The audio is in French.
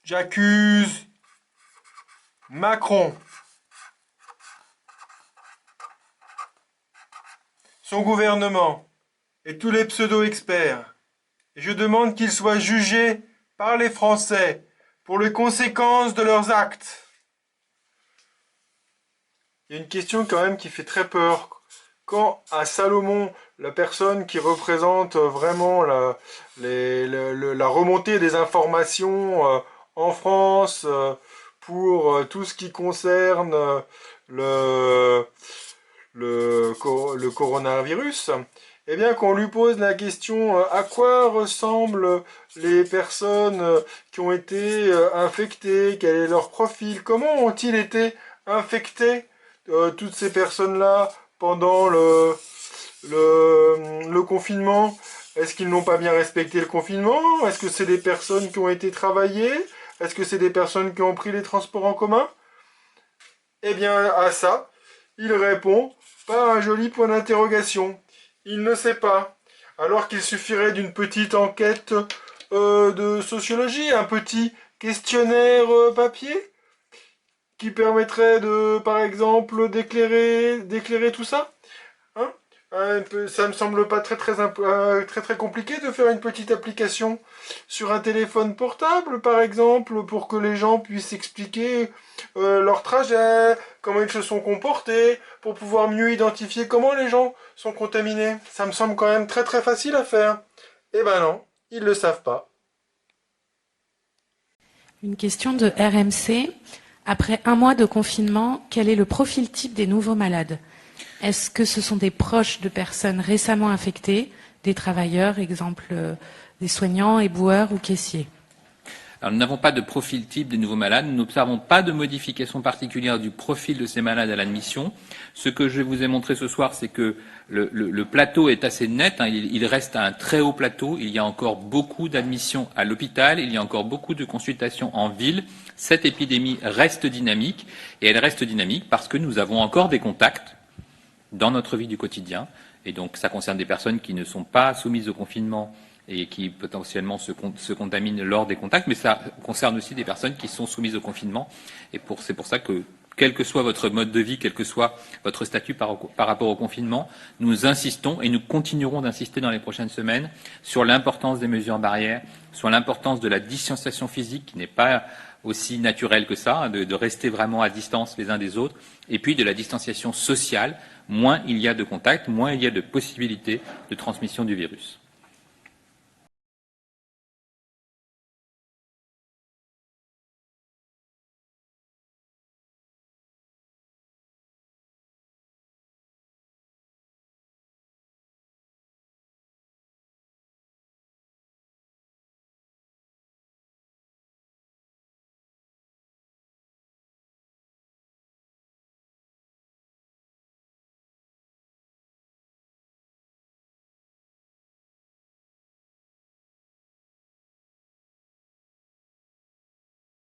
J'accuse Macron, son gouvernement et tous les pseudo-experts. Et je demande qu'ils soient jugés par les Français pour les conséquences de leurs actes. Il y a une question quand même qui fait très peur. Quand à Salomon, la personne qui représente vraiment la remontée des informations en France pour tout ce qui concerne le coronavirus, eh bien qu'on lui pose la question à quoi ressemblent les personnes qui ont été infectées, quel est leur profil, comment ont-ils été infectés, toutes ces personnes-là pendant le confinement. Est-ce qu'ils n'ont pas bien respecté le confinement? Est-ce que c'est des personnes qui ont été travaillées? Est-ce que c'est des personnes qui ont pris les transports en commun? Eh bien, à ça, il répond par un joli point d'interrogation. Il ne sait pas. Alors qu'il suffirait d'une petite enquête de sociologie, un petit questionnaire papier, qui permettrait de, par exemple, d'éclairer tout ça. Hein? Ça me semble pas très compliqué de faire une petite application sur un téléphone portable, par exemple, pour que les gens puissent expliquer leur trajet, comment ils se sont comportés, pour pouvoir mieux identifier comment les gens sont contaminés. Ça me semble quand même très facile à faire. Eh ben non, ils le savent pas. Une question de RMC. Après un mois de confinement, quel est le profil type des nouveaux malades? Est-ce que ce sont des proches de personnes récemment infectées, des travailleurs, exemple des soignants, éboueurs ou caissiers? Alors, nous n'avons pas de profil type des nouveaux malades, nous n'observons pas de modification particulière du profil de ces malades à l'admission. Ce que je vous ai montré ce soir, c'est que le plateau est assez net, hein, il reste à un très haut plateau, il y a encore beaucoup d'admissions à l'hôpital, il y a encore beaucoup de consultations en ville. Cette épidémie reste dynamique, et elle reste dynamique parce que nous avons encore des contacts dans notre vie du quotidien, et donc ça concerne des personnes qui ne sont pas soumises au confinement et qui potentiellement se contaminent lors des contacts, mais ça concerne aussi des personnes qui sont soumises au confinement, et c'est pour ça que, quel que soit votre mode de vie, quel que soit votre statut par rapport au confinement, nous insistons et nous continuerons d'insister dans les prochaines semaines sur l'importance des mesures barrières, sur l'importance de la distanciation physique, qui n'est pas aussi naturelle que ça, de rester vraiment à distance les uns des autres, et puis de la distanciation sociale. Moins il y a de contacts, moins il y a de possibilités de transmission du virus.